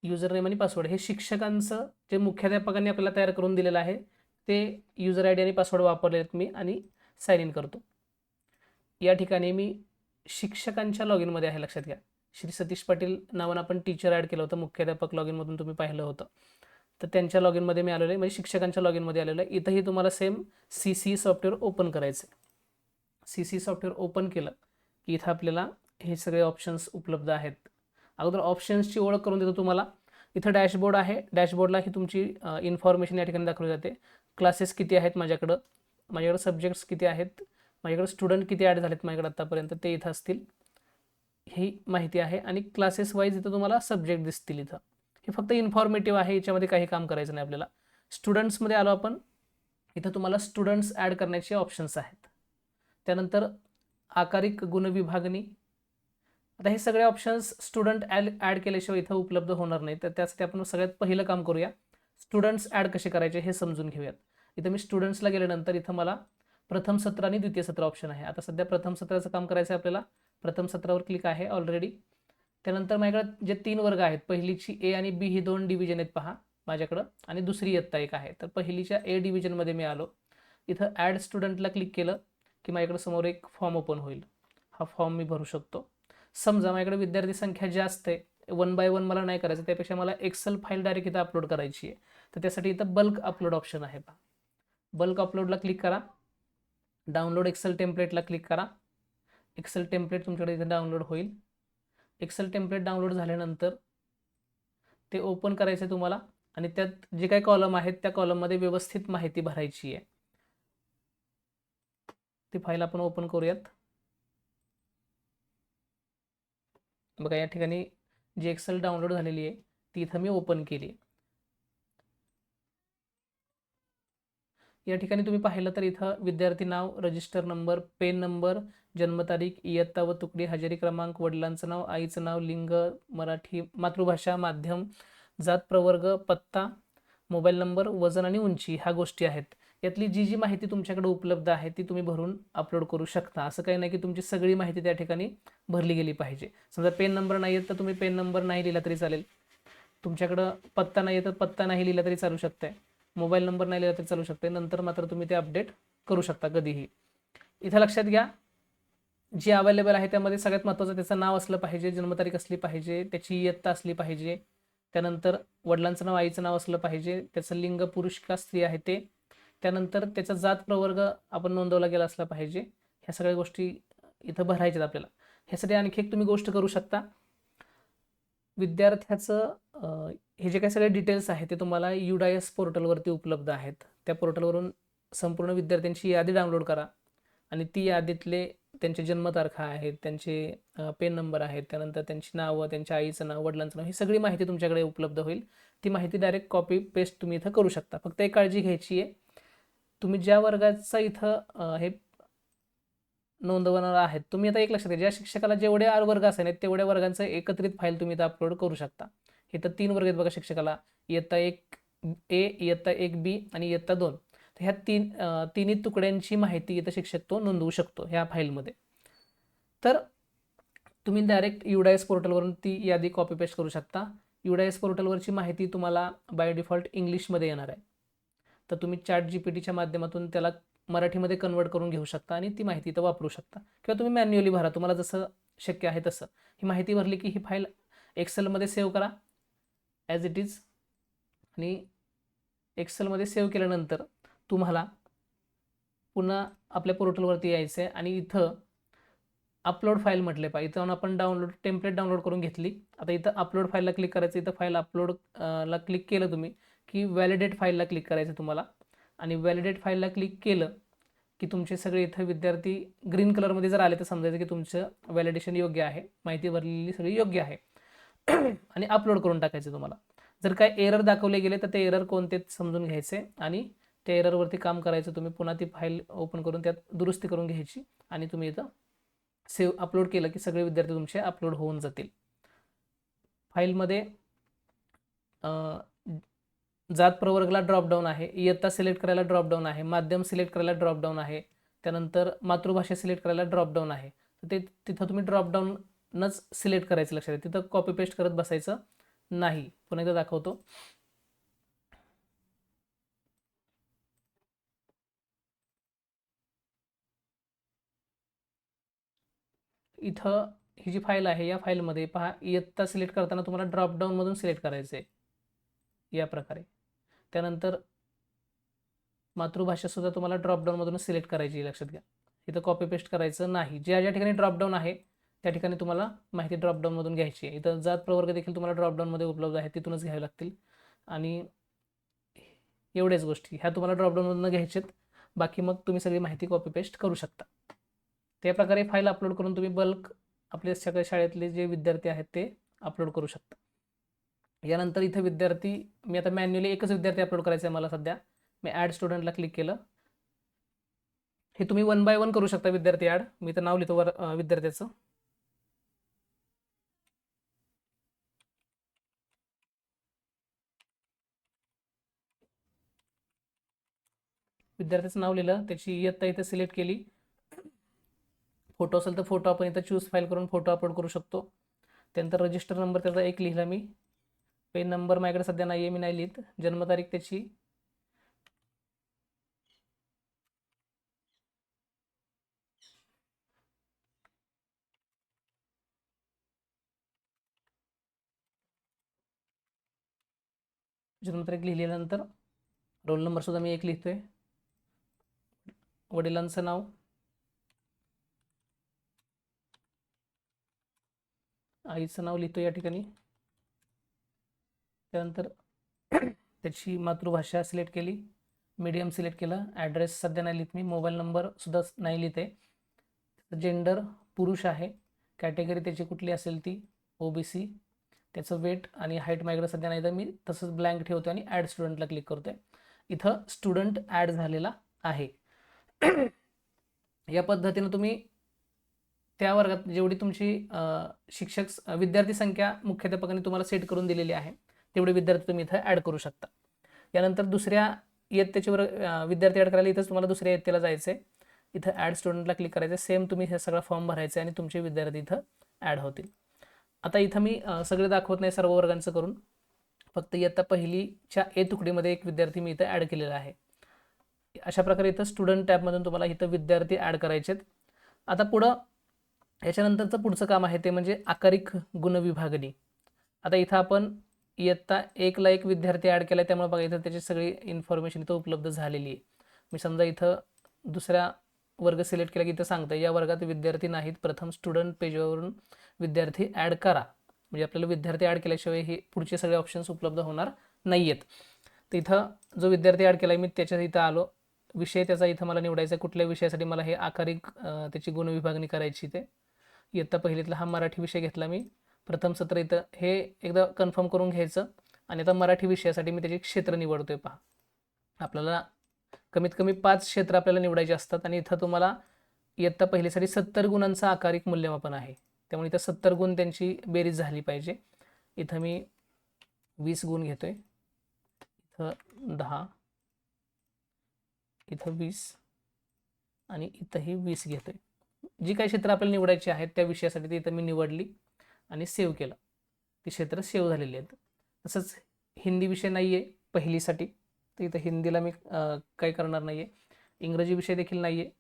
User name आणि password हे शिक्षकांचं जे मुख्याध्यापकांनी आपल्याला तयार करून दिलेलं आहे ते युजर आय डी आणि पासवर्ड वापरले आहेत मी आणि साइन इन करतो. या ठिकाणी मी शिक्षकांच्या लॉग इनमध्ये आहे, लक्षात घ्या. श्री सतीश पाटील नावानं आपण टीचर ॲड केलं होतं, मुख्याध्यापक लॉग इनमधून तुम्ही पाहिलं होतं. तर त्यांच्या लॉग इनमध्ये मी आलेलो आहे, म्हणजे शिक्षकांच्या लॉग इनमध्ये आलेलो आहे. इथंही तुम्हाला सेम CC सॉफ्टवेअर ओपन करायचं आहे. CC सॉफ्टवेअर ओपन केलं की इथं आपल्याला हे सगळे ऑप्शन्स उपलब्ध आहेत. अगोदर ऑप्शन्सची ओळख करून देतो तुम्हाला. इथं डॅशबोर्ड आहे, डॅशबोर्डला ही तुमची इन्फॉर्मेशन या ठिकाणी दाखवली जाते. क्लासेस किती आहेत माझ्याकडं सब्जेक्ट्स किती आहेत, माझ्याकडे स्टुडंट किती ॲड झालेत माझ्याकडे आत्तापर्यंत ते इथं असतील, ही माहिती आहे. आणि क्लासेस वाईज इथं तुम्हाला सब्जेक्ट दिसतील. इथं हे फक्त इन्फॉर्मेटिव्ह आहे, याच्यामध्ये काही काम करायचं नाही आपल्याला. स्टुडंट्समध्ये आलो आपण, इथं तुम्हाला स्टुडंट्स ॲड करण्याचे ऑप्शन्स आहेत. त्यानंतर आकारिक गुणविभागणी. आता हे सगळे ऑप्शन्स स्टुडंट ॲड केल्याशिवाय इथं उपलब्ध होणार नाही, तर त्यासाठी आपण सगळ्यात पहिलं काम करूया, स्टुडंट्स ॲड कसे करायचे हे समजून घेऊयात. इथं मी स्टुडंट्सला गेल्यानंतर इथं मला प्रथम सत्र आणि द्वितीय सत्र ऑप्शन आहे. आता सध्या प्रथम सत्राचं काम करायचं आहे आपल्याला. प्रथम सत्रावर क्लिक आहे ऑलरेडी. त्यानंतर माझ्याकडे जे 3 वर्ग आहेत, पहिलीची A आणि B ही 2 डिव्हिजन आहेत पहा माझ्याकडं, आणि दुसरी इयत्ता एक आहे. तर पहिलीच्या A डिव्हिजनमध्ये मी आलो. इथं ॲड स्टुडंटला क्लिक केलं की माझ्याकडे समोर एक फॉर्म ओपन होईल. हा फॉर्म मी भरू शकतो. समजा माझ्याकडे विद्यार्थी संख्या जास्त आहे, 1 बाय 1 मला नाही करायचं, त्यापेक्षा मला एक्सेल फाईल डायरेक्ट इथं अपलोड करायची आहे. तर त्यासाठी इथं बल्क अपलोड ऑप्शन आहे पहा. बल्क अपलोडला क्लिक करा. डाउनलोड एक्सेल टेम्पलेटला क्लिक करा. एक्सेल टेम्पलेट तुमच्याकडे इथं डाउनलोड होईल. एक्सेल टेम्पलेट डाउनलोड झाल्यानंतर ते ओपन करायचं आहे तुम्हाला, आणि त्यात जे काही कॉलम आहेत त्या कॉलममध्ये व्यवस्थित माहिती भरायची आहे. ती फाईल आपण ओपन करूयात. बघा या ठिकाणी जी एक्सेल डाउनलोड झालेली आहे ती इथं मी ओपन केली. या ठिकाणी तुम्ही पाहिलं तर इथं विद्यार्थी नाव, रजिस्टर नंबर, पेन नंबर, जन्मतारीख, इयत्ता व तुकडी, हजेरी क्रमांक, वडिलांचं नाव, आईचं नाव, लिंग, मराठी, मातृभाषा, माध्यम, जात, प्रवर्ग, पत्ता, मोबाईल नंबर, वजन आणि उंची ह्या गोष्टी आहेत. यातली जी जी माहिती तुमच्याकडे उपलब्ध आहे ती तुम्ही भरून अपलोड करू शकता. असं काही नाही की तुमची सगळी माहिती त्या ठिकाणी भरली गेली पाहिजे. समजा पेन नंबर नाही आहे तर तुम्ही पेन नंबर नाही लिहिला तरी चालेल. तुमच्याकडं पत्ता नाही आहे तर पत्ता नाही लिहिला तरी चालू शकते. मोबाईल नंबर नाही लिहिला तरी चालू शकते. नंतर मात्र तुम्ही ते अपडेट करू शकता कधीही. इथं लक्षात घ्या, जे अवेलेबल आहे त्यामध्ये सगळ्यात महत्त्वाचं त्याचं नाव असलं पाहिजे, जन्मतारीख असली पाहिजे, त्याची इयत्ता असली पाहिजे, त्यानंतर वडिलांचं नाव, आईचं नाव असलं पाहिजे, त्याचं लिंग पुरुष का स्त्री आहे ते, त्यानंतर त्याचा जात प्रवर्ग आपण नोंदवला गेला असला पाहिजे. ह्या सगळ्या गोष्टी इथं भरायच्यात आपल्याला. ह्यासाठी आणखी एक तुम्ही गोष्ट करू शकता, विद्यार्थ्याचं हे जे काही सगळे डिटेल्स आहेत ते तुम्हाला UDIS पोर्टलवरती उपलब्ध आहेत. त्या पोर्टलवरून संपूर्ण विद्यार्थ्यांची यादी डाउनलोड करा, आणि ती यादीतले त्यांचे जन्मतारखा आहेत, त्यांचे पेन नंबर आहेत, त्यानंतर त्यांची नावं, त्यांच्या आईचं नाव, वडिलांचं नाव, ही सगळी माहिती तुमच्याकडे उपलब्ध होईल. ती माहिती डायरेक्ट कॉपी पेस्ट तुम्ही इथं करू शकता. फक्त एक काळजी घ्यायची आहे, तुम्ही ज्या वर्गाचा इथं हे नोंदवणार आहेत, तुम्ही आता एक लक्षात घ्या, ज्या शिक्षकाला जेवढे वर्ग असेल तेवढ्या वर्गांचं एकत्रित फाईल तुम्ही इथं अपलोड करू शकता. इथं 3 वर्ग आहेत बघा शिक्षकाला, इयत्ता 1A, इयत्ता 1B आणि इयत्ता 2. तर ह्या तिन्ही तुकड्यांची माहिती इथं शिक्षक तो नोंदवू शकतो ह्या फाईलमध्ये. तर तुम्ही डायरेक्ट UDIS पोर्टलवरून ती यादी कॉपी पेस्ट करू शकता. UDIS पोर्टलवरची माहिती तुम्हाला बाय डिफॉल्ट इंग्लिशमध्ये येणार आहे. तर तुम्ही ChatGPTच्या माध्यमातून त्याला मराठीमध्ये कन्वर्ट करून घेऊ शकता आणि ती माहिती इथं वापरू शकता, किंवा तुम्ही मॅन्युअली भरा, तुम्हाला जसं शक्य आहे तसं. ही माहिती भरली की ही फाईल एक्सेलमध्ये सेव्ह करा ॲज इट इज, आणि एक्सेलमध्ये सेव्ह केल्यानंतर तुम्हाला पुन्हा आपल्या पोर्टलवरती यायचं आहे, आणि इथं अपलोड फाईल म्हटले पाहिजे. इथं आपण टेम्पलेट डाउनलोड करून घेतली. आता इथं अपलोड फाईलला क्लिक करायचं. इथं फाईल अपलोड ला क्लिक केलं तुम्ही की व्हॅलिडेट फाईलला क्लिक करायचं तुम्हाला, आणि व्हॅलिडेट फाईलला क्लिक केलं की तुमचे सगळे इथं विद्यार्थी ग्रीन कलरमध्ये जर आले तर समजायचं की तुमचं व्हॅलिडेशन योग्य आहे, माहिती भरलेली सगळी योग्य आहे. आणि अपलोड करून टाकायचं तुम्हाला. जर काय एरर दाखवले गेले तर ते एरर कोणते समजून घ्यायचे, आणि त्या एररवरती काम करायचं. तुम्ही पुन्हा ती फाईल ओपन करून त्यात दुरुस्ती करून घ्यायची, आणि तुम्ही इथं सेव्ह अपलोड केलं की सगळे विद्यार्थी तुमचे अपलोड होऊन जातील. फाईलमध्ये जात प्रवर्गला ड्रॉपडाऊन आहे, इयत्ता सिलेक्ट करायला ड्रॉपडाऊन आहे, माध्यम सिलेक्ट करायला ड्रॉपडाऊन आहे, त्यानंतर मातृभाषा सिलेक्ट करायला ड्रॉपडाऊन आहे. तर ते तिथं तुम्ही ड्रॉपडाऊनच सिलेक्ट करायचं, लक्षात आहे. तिथं कॉपी पेस्ट करत बसायचं, नाही. पुन्हा एकदा दाखवतो. इथं ही जी फाईल आहे या फाईलमध्ये पहा, इयत्ता सिलेक्ट करताना तुम्हाला ड्रॉपडाऊनमधून सिलेक्ट करायचं आहे या प्रकारे. त्यानंतर मातृभाषासुद्धा तुम्हाला ड्रॉपडाऊनमधून सिलेक्ट करायची आहे, लक्षात घ्या. इथं कॉपी पेस्ट करायचं नाही. ज्या ठिकाणी ड्रॉपडाऊन आहे त्या ठिकाणी तुम्हाला माहिती ड्रॉपडाऊनमधून घ्यायची आहे. इथं जात प्रवर्ग देखील तुम्हाला ड्रॉपडाऊनमध्ये उपलब्ध आहे, तिथूनच घ्यावे लागतील. आणि एवढ्याच गोष्टी ह्या तुम्हाला ड्रॉपडाऊनमधून घ्यायच्यात. बाकी मग तुम्ही सगळी माहिती कॉपी पेस्ट करू शकता. त्या प्रकारे फाईल अपलोड करून तुम्ही बल्क आपले सगळे शाळेतले जे विद्यार्थी आहेत ते अपलोड करू शकता. यानंतर इथं विद्यार्थी, मी आता मॅन्युअली एकच विद्यार्थी अपलोड करायचा आहे मला सध्या. मी ॲड स्टुडंटला क्लिक केलं. हे तुम्ही 1 बाय 1 करू शकता विद्यार्थी ॲड. मी तर नाव लिहितो विद्यार्थ्याचं. विद्यार्थ्याचं नाव लिहिलं, त्याची इयत्ता इथं सिलेक्ट केली. फोटो असेल तर फोटो आपण इथं चूज फाईल करून फोटो अपलोड करू शकतो. त्यानंतर रजिस्टर नंबर त्याचा एक लिहिला मी. पेन नंबर माझ्याकडे सध्या नाही आहे, मी नाही लिहित. जन्मतारीख त्याची जन्मतारीख लिहिल्यानंतर रोल नंबरसुद्धा मी एक लिहितोय. वडिलांचं नाव, आईचं नाव लिहितो या ठिकाणी. त्यानंतर त्याची मातृभाषा सिलेक्ट केली, मीडियम सिलेक्ट केलं. ॲड्रेस सध्या नाही लिहित मी, मोबाईल नंबरसुद्धा नाही लिहिते. जेंडर पुरुष आहे. कॅटेगरी त्याची कुठली असेल ती OBC. त्याचं वेट आणि हाईट माझ्याकडे सध्या नाही, तर मी तसंच ब्लँक ठेवतो आणि ॲड स्टुडंटला क्लिक करतो आहे. इथं स्टुडंट ॲड झालेला आहे. या पद्धतीनं तुम्ही त्या वर्गात जेवढी तुमची शिक्षक विद्यार्थी संख्या मुख्याध्यापकांनी तुम्हाला सेट करून दिलेली आहे तेवढे विद्यार्थी तुम्ही इथं ॲड करू शकता. यानंतर दुसऱ्या इयत्तेचे विद्यार्थी ॲड करायला इथंच तुम्हाला दुसऱ्या इयत्तेला जायचं आहे. इथं ॲड स्टुडंटला क्लिक करायचं. सेम तुम्ही हे सगळा फॉर्म भरायचा आहे आणि तुमचे विद्यार्थी इथं ॲड होतील. आता इथं मी सगळे दाखवत नाही सर्व वर्गांचं करून, फक्त इयत्ता पहिलीच्या ए तुकडीमध्ये एक विद्यार्थी मी इथं ॲड केलेला आहे. अशा प्रकारे इथं स्टुडंट टॅबमधून तुम्हाला इथं विद्यार्थी ॲड करायचे आहेत. आता पुढं याच्यानंतरचं पुढचं काम आहे ते म्हणजे आकारिक गुणविभागणी. आता इथं आपण इयत्ता 1ला एक विद्यार्थी ॲड केला आहे, त्यामुळे बघा इथं त्याची सगळी इन्फॉर्मेशन इथं उपलब्ध झालेली आहे. मी समजा इथं दुसरा वर्ग सिलेक्ट केला की इथं सांगतं या वर्गात विद्यार्थी नाहीत, प्रथम स्टुडंट पेजवरून विद्यार्थी ॲड करा. म्हणजे आपल्याला विद्यार्थी ॲड केल्याशिवाय हे पुढचे सगळे ऑप्शन्स उपलब्ध होणार नाही आहेत. तर इथं जो विद्यार्थी ॲड केला आहे मी त्याच्या इथं आलो. विषय त्याचा इथं मला निवडायचा आहे, कुठल्या विषयासाठी मला हे आकारिक त्याची गुणविभागणी करायची. ते इयत्ता पहिलीतला हा मराठी विषय घेतला मी. प्रथम सत्र इथं हे एकदा कन्फर्म करून घ्यायचं. आणि आता मराठी विषयासाठी मी त्याचे क्षेत्र निवडतोय. पहा, आपल्याला कमीत कमी 5 क्षेत्र आपल्याला निवडायचे असतात आणि इथं तुम्हाला इयत्ता पहिलीसाठी 70 गुणांचं आकारिक मूल्यमापन आहे. त्यामुळे इथं 70 गुण त्यांची बेरीज झाली पाहिजे. इथं मी 20 गुण घेतोय, इथं 10, इथं 20 आणि इथंही 20 घेतोय. जी काही क्षेत्र आपल्याला निवडायची आहेत त्या विषयासाठी ती इथं मी निवडली आणि सेव्ह केलं. ती क्षेत्र सेव्ह झालेली आहेत. तसंच हिंदी विषय नाही आहे पहिलीसाठी, तर इथं हिंदीला मी काही करणार नाही आहे. इंग्रजी विषय देखील नाही आहे.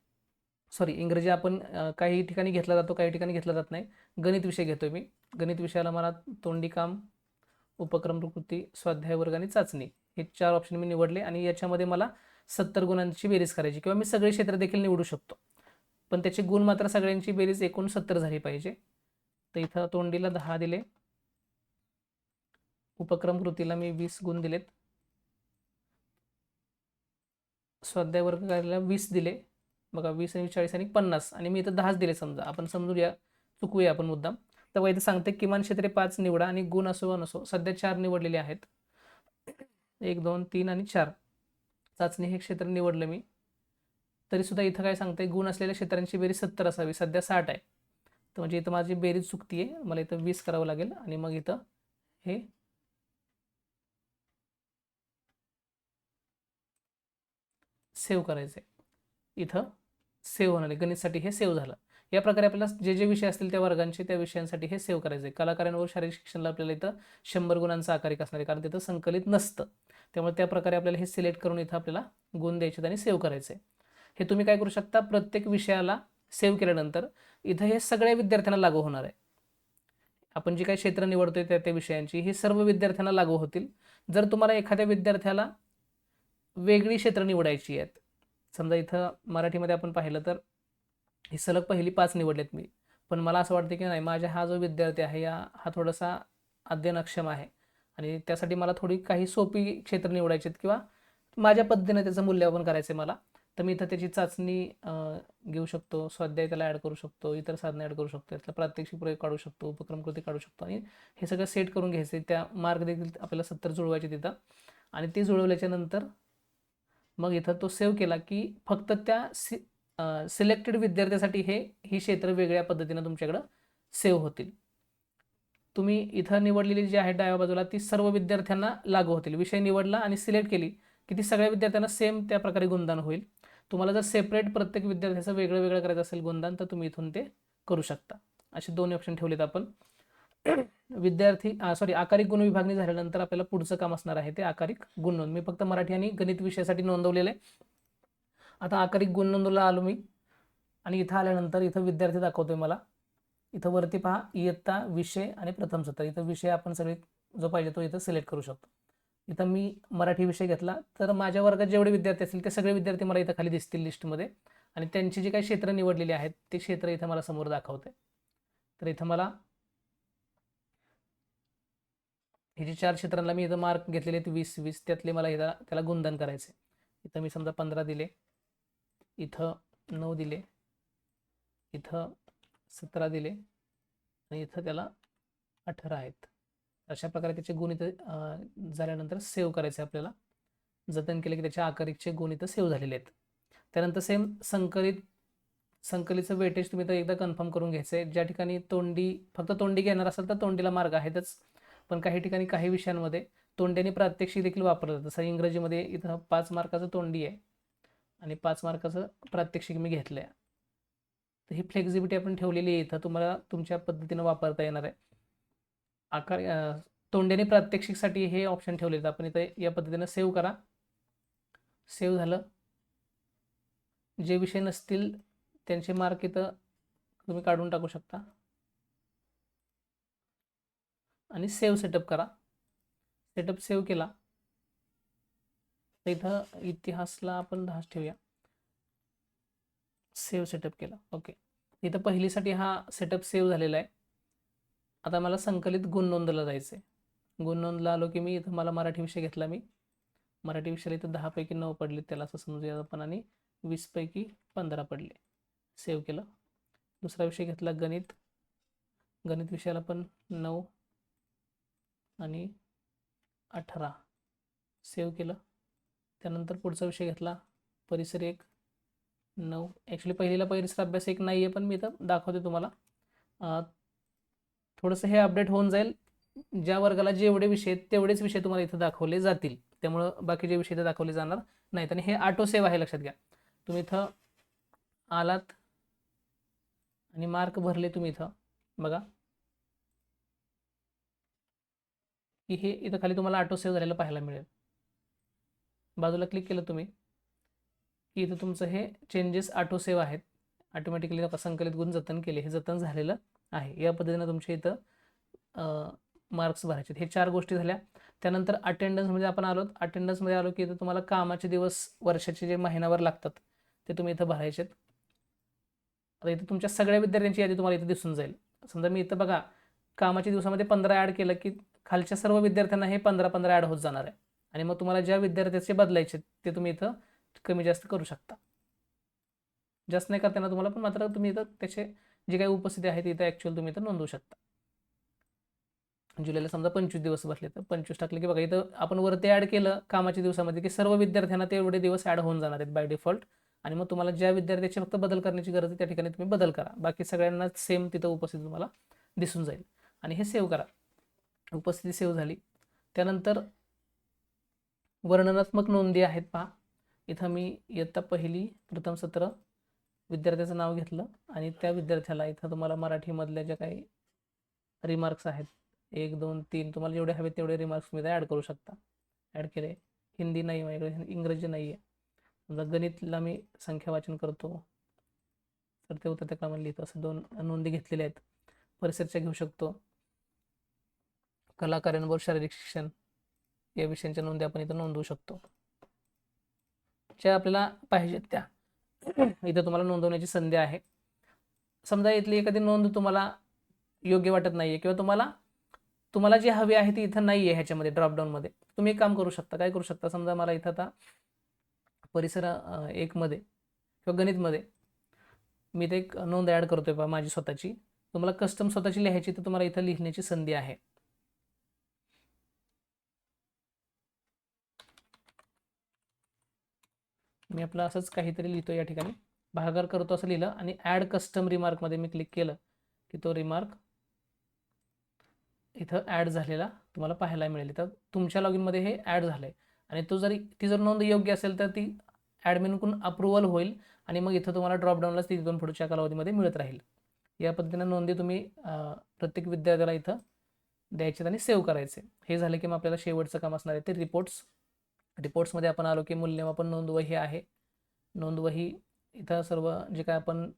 सॉरी, इंग्रजी आपण काही ठिकाणी घेतला जातो, काही ठिकाणी घेतला जात नाही. गणित विषय घेतोय मी. गणित विषयाला मला तोंडी काम, उपक्रम प्रकृती, स्वाध्याय वर्ग आणि चाचणी हे 4 ऑप्शन मी निवडले आणि याच्यामध्ये मला 70 गुणांची बेरीज करायची, किंवा मी सगळे क्षेत्र देखील निवडू शकतो, पण त्याचे गुण मात्र सगळ्यांची बेरीज एकूण 70 झाली पाहिजे. तर इथं तोंडीला 10 दिले, उपक्रम कृतीला मी 20 गुण दिलेत, स्वाध्याय वर्गाला 20 दिले. बघा 20 आणि 40 आणि 50 आणि मी इथं 10च दिले. समजा आपण समजूया, चुकूया आपण मुद्दाम. तर इथं सांगते किमान क्षेत्रे 5 निवडा आणि गुण असो नसो. सध्या 4 निवडलेले आहेत, 1 2 3 आणि 4. चाचणी हे क्षेत्र निवडलं मी. तरीसुद्धा इथं काय सांगते, गुण असलेल्या क्षेत्रांची बेरीज 70 असावी, सध्या 60 आहे. तर म्हणजे इथं माझी बेरीज चुकती आहे, मला इथं 20 करावं लागेल आणि मग इथं हे सेव्ह करायचं आहे. इथं सेव्ह होणार आहे, गणितसाठी हे सेव्ह झालं. या प्रकारे आपल्याला जे जे विषय असतील त्या वर्गांचे त्या विषयांसाठी हे सेव्ह करायचं आहे. कलाकार्यां व शारीरिक शिक्षणाला आपल्याला इथं 100 गुणांचं आकारिक असणार आहे, कारण तिथं संकलित नसतं. त्यामुळे त्या प्रकारे आपल्याला हे सिलेक्ट करून इथं आपल्याला गुण द्यायचे आणि सेव्ह करायचे. हे तुम्ही काय करू शकता, प्रत्येक विषयाला सेव्ह केल्यानंतर इथं हे सगळ्या विद्यार्थ्यांना लागू होणार आहे. आपण जी काही क्षेत्र निवडतोय त्या विषयांची ही सर्व विद्यार्थ्यांना लागू होतील. जर तुम्हाला एखाद्या विद्यार्थ्याला वेगळी क्षेत्र निवडायची आहेत, समजा इथं मराठीमध्ये आपण पाहिलं तर ही सलग पहिली 5 निवडलेत मी, पण मला असं वाटतं की नाही, माझा हा जो विद्यार्थी आहे हा थोडासा अध्ययनक्षम आहे आणि त्यासाठी मला थोडी काही सोपी क्षेत्र निवडायची आहेत किंवा माझ्या पद्धतीने त्याचं मूल्यमापन करायचं आहे मला, तर मी इथं त्याची चाचणी घेऊ शकतो, स्वाध्याय त्याला ॲड करू शकतो, इतर साधनं ॲड करू शकतो, त्यातला प्रात्यक्षिक प्रयोग काढू शकतो, उपक्रम कृती काढू शकतो आणि हे सगळं सेट करून घ्यायचं. त्या मार्क देखील आपल्याला 70 जुळवायचे तिथं आणि ते जुळवल्याच्या नंतर मग इथं तो सेव्ह केला की फक्त त्या सिलेक्टेड विद्यार्थ्यासाठी ही क्षेत्र वेगळ्या पद्धतीनं तुमच्याकडं सेव्ह होतील. तुम्ही इथं निवडलेली जी आहे डाव्या बाजूला ती सर्व विद्यार्थ्यांना लागू होतील. विषय निवडला आणि सिलेक्ट केली की ती सगळ्या विद्यार्थ्यांना सेम त्या प्रकारे गुणदान होईल. तुम्हाला जर सेपरेट प्रत्येक विद्यार्थ्याचं वेगळं वेगळं करायचं असेल गुणदान, तर तुम्ही इथून ते करू शकता. असे 2 ऑप्शन ठेवलेत आपण. आकारिक गुण विभागणी झाल्यानंतर आपल्याला पुढचं काम असणार आहे ते आकारिक गुण नोंद. मी फक्त मराठी आणि गणित विषयासाठी नोंदवलेलं आहे. आता आकारिक गुण नोंदवला आलो मी आणि इथं आल्यानंतर इथं विद्यार्थी दाखवतोय मला. इथं वरती पहा इयत्ता, विषय आणि प्रथम सत्र. इथं विषय आपण सगळे जो पाहिजे तो इथं सिलेक्ट करू शकतो. इथं मी मराठी विषय घेतला तर माझ्या वर्गात जेवढे विद्यार्थी असतील ते सगळे विद्यार्थी मला इथं खाली दिसतील लिस्टमध्ये आणि त्यांची जी काही क्षेत्र निवडलेली आहेत ते क्षेत्र इथं मला समोर दाखवते. तर इथं मला हे जे 4 क्षेत्रांना मी इथं मार्क घेतलेले आहेत 20-20, त्यातले मला इथं त्याला गुणदान करायचे. इथं मी समजा 15 दिले, इथं 9 दिले, इथं 17 दिले आणि इथं त्याला 18 आहेत. अशा प्रकारे त्याचे गुण इथं झाल्यानंतर सेव्ह करायचे आपल्याला. जतन केले की त्याच्या आकारिकचे गुण इथं सेव्ह झालेले आहेत. त्यानंतर सेम संकलितचं वेटेज तुम्ही तर एकदा कन्फर्म करून घ्यायचं आहे. ज्या ठिकाणी फक्त तोंडी घेणार असेल तर तोंडीला मार्क आहेतच, पण काही ठिकाणी काही विषयांमध्ये तोंडी आणि प्रात्यक्षिक देखील वापरलं जातं. जसं इंग्रजीमध्ये इथं 5 मार्काचं तोंडी आहे आणि 5 मार्काचं प्रात्यक्षिक मी घेतलं आहे. तर ही फ्लेक्झिबिलिटी आपण ठेवलेली आहे. इथं तुम्हाला तुमच्या पद्धतीनं वापरता येणार आहे. तोंडी आणि प्रात्यक्षिकसाठी हे ऑप्शन ठेवले आहेत आपण इथं. या पद्धतीनं सेव्ह करा. सेव्ह झालं. जे विषय नसतील त्यांचे मार्क इथं तुम्ही काढून टाकू शकता आणि सेव्ह सेटअप करा. सेटअप सेव्ह केला तर इथं इतिहासला आपण 10 ठेवूया. सेव्ह सेटअप केला. ओके, इथं पहिलीसाठी हा सेटअप सेव्ह झालेला आहे. आता मला संकलित गुण नोंदला जायचं आहे. गुण नोंदला आलो की मी इथं मला मराठी विषय घेतला. मी मराठी विषयाला इथं 10 पैकी 9 पडले, त्याला असं समजूया आपण, आणि 20 पैकी 15 पडले. सेव्ह केलं. दुसरा विषय घेतला गणित. गणित विषयाला पण 9 आणि 18. सेव्ह केलं. त्यानंतर पुढचा विषय घेतला परिसर 1, 9. ॲक्च्युली पहिलीला परिसर अभ्यास 1 नाही आहे, पण मी इथं दाखवते तुम्हाला. थोडंसं हे अपडेट होऊन जाईल. ज्या वर्गाला जेवढे विषय आहेत तेवढेच विषय तुम्हाला इथं दाखवले जातील, त्यामुळं बाकीचे विषय इथं दाखवले जाणार नाहीत. आणि हे ऑटो सेव्ह आहे, लक्षात घ्या. तुम्ही इथं आलात आणि मार्क भरले तुम्ही इथं बघा की हे इथं खाली तुम्हाला ऑटो सेव्ह झालेलं पाहायला मिळेल. बाजूला क्लिक केलं तुम्ही की इथं तुमचं हे चेंजेस ऑटो सेव्ह आहेत. ऑटोमॅटिकली संकलित गुण जतन केले, हे जतन झालेलं आहे. या पद्धतीनं तुमच्या इथं मार्क्स भरायचे. हे 4 गोष्टी झाल्या. त्यानंतर अटेंडन्समध्ये आपण आलो. अटेंडन्समध्ये आलो की इथं तुम्हाला कामाचे दिवस वर्षाचे जे महिनाभर लागतात ते तुम्ही इथं भरायचे. आता इथं तुमच्या सगळ्या विद्यार्थ्यांची यादी तुम्हाला इथं दिसून जाईल. समजा मी इथं बघा कामाच्या दिवसामध्ये 15 ॲड केलं की खालच्या सर्व विद्यार्थ्यांना हे 15-15 ॲड होत जाणार आहे. आणि मग तुम्हाला ज्या विद्यार्थ्याचे बदलायचे ते तुम्ही इथं कमी जास्त करू शकता. जास्त नाही करताना तुम्हाला, पण मात्र तुम्ही इथं त्याचे जे काही उपस्थिती आहे इथं ॲक्च्युअल तुम्ही इथं नोंदवू शकता. जुलैला समजा 25 दिवस बसले तर 25 टाकले की बघा इथं आपण वरती ॲड केलं कामाच्या दिवसामध्ये की सर्व विद्यार्थ्यांना ते एवढे दिवस ॲड होऊन जाणार आहेत बाय डिफॉल्ट. आणि मग तुम्हाला ज्या विद्यार्थ्याची फक्त बदल करण्याची गरज आहे त्या ठिकाणी तुम्ही बदल करा. बाकी सगळ्यांना सेम तिथं उपस्थिती तुम्हाला दिसून जाईल. आणि हे सेव्ह करा. उपस्थिती सेव्ह झाली. त्यानंतर वर्णनात्मक नोंदी आहेत पहा. इथं मी इयत्ता पहिली प्रथम सत्र विद्यार्थ्याचं नाव घेतलं आणि त्या विद्यार्थ्याला इथं तुम्हाला मराठीमधल्या ज्या काही रिमार्क्स आहेत 1 2 3 तुम्हाला जेवढे हवे तेवढे रिमार्क्स तुम्ही ॲड करू शकता. ॲड केले. हिंदी नाही माझ्याकडे, इंग्रजी नाही आहे. समजा गणितला मी संख्या वाचन करतो तर ते उत्तर त्या क्रमाने लिहितो. असं 2 नोंदी घेतलेल्या आहेत. परिसरच्या घेऊ शकतो. कला कार्यानुभव शारीरिक शिक्षण या विषयांच्या नोंदी आपण इथं नोंदवू शकतो. ज्या आपल्याला पाहिजेत त्या इथं तुम्हाला नोंदवण्याची संधी आहे. समजा इथली एखादी नोंद तुम्हाला योग्य वाटत नाहीये किंवा तुम्हाला जी हवी आहे ती इथं नाहीये ह्याच्यामध्ये ड्रॉपडाऊनमध्ये, तुम्ही एक काम करू शकता. काय करू शकता, समजा मला इथं आता परिसर 1 मध्ये किंवा गणितमध्ये मी ते एक नोंद ॲड करतोय बा माझी स्वतःची. तुम्हाला कस्टम स्वतःची लिहायची तर तुम्हाला इथं लिहिण्याची संधी आहे. मी आपलं असंच काहीतरी लिहितो या ठिकाणी, भागाकार करतो असं लिहिलं आणि ॲड कस्टम रिमार्कमध्ये मी क्लिक केलं की तो रिमार्क इथं ॲड झालेला तुम्हाला पाहायला मिळेल. तर तुमच्या लॉगिनमध्ये हे ॲड झालं आहे आणि ती जर नोंद योग्य असेल तर ती ॲडमिनकडून अप्रूव्हल होईल आणि मग इथं तुम्हाला ड्रॉपडाऊनलाच ती 2 पुढच्या कालावधीमध्ये मिळत राहील. या पद्धतीनं नोंदी तुम्ही प्रत्येक विद्यार्थ्याला इथं द्यायचे आणि सेव्ह करायचे. हे झालं की मग आपल्याला शेवटचं काम असणार आहे ते रिपोर्ट्समध्ये आपण आलो की मूल्यमापन नोंदवही आहे. नोंदवही इथं सर्व जे काय आपण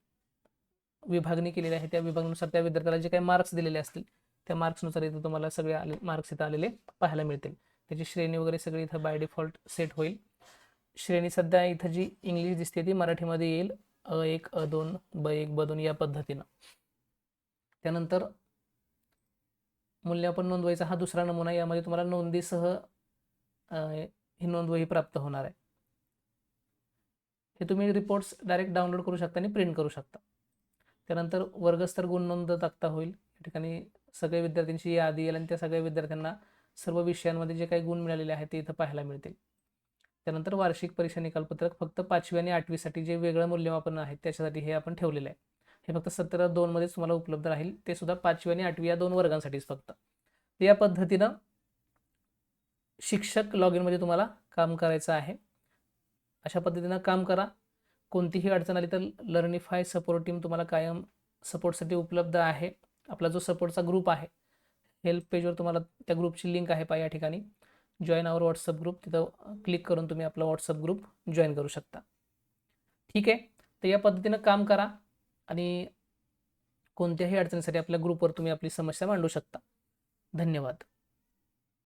विभागणी केलेली आहे त्या विभागानुसार त्या विद्यार्थ्याला जे काही मार्क्स दिलेले असतील त्या मार्क्सनुसार इथं तुम्हाला सगळे मार्क्स इथं आलेले पाहायला मिळतील. त्याची श्रेणी वगैरे सगळी इथं बाय डिफॉल्ट सेट होईल. श्रेणी सध्या इथं जी इंग्लिश दिसते ती मराठीमध्ये येईल A1 A2 B1 B2 या पद्धतीनं. त्यानंतर मूल्यमापन नोंदवायचा हा दुसरा नमुना. यामध्ये तुम्हाला नोंदीसह ही नोंदवही प्राप्त होणार आहे. हे तुम्ही रिपोर्ट्स डायरेक्ट डाउनलोड करू शकता आणि प्रिंट करू शकता. त्यानंतर वर्गस्तर गुण नोंद तक्ता होईल. या ठिकाणी सगळ्या विद्यार्थ्यांची यादी येईल आणि त्या सगळ्या विद्यार्थ्यांना सर्व विषयांमध्ये जे काही गुण मिळालेले आहेत ते इथं पाहायला मिळतील. त्यानंतर वार्षिक परीक्षा निकालपत्रक फक्त 5वी आणि 8वीसाठी जे वेगळं मूल्यमापन आहे त्याच्यासाठी हे आपण ठेवलेलं आहे. हे फक्त 17-2 मध्येच तुम्हाला उपलब्ध राहील. ते सुद्धा 5वी आणि 8वी या 2 वर्गांसाठीच फक्त. या पद्धतीनं शिक्षक लॉगिनमध्ये तुम्हाला काम करायचं आहे. अशा पद्धतीनं काम करा. कोणतीही अडचण आली तर लर्निफाय सपोर्ट टीम तुम्हाला कायम सपोर्टसाठी उपलब्ध आहे. आपला जो सपोर्टचा ग्रुप आहे हेल्प पेजवर तुम्हाला त्या ग्रुपची लिंक आहे पहा या ठिकाणी, जॉईन आवर व्हॉट्सअप ग्रुप. तिथं क्लिक करून तुम्ही आपला व्हॉट्सअप ग्रुप जॉईन करू शकता. ठीक आहे. तर या पद्धतीनं काम करा आणि कोणत्याही अडचणीसाठी आपल्या ग्रुपवर तुम्ही आपली समस्या मांडू शकता. धन्यवाद.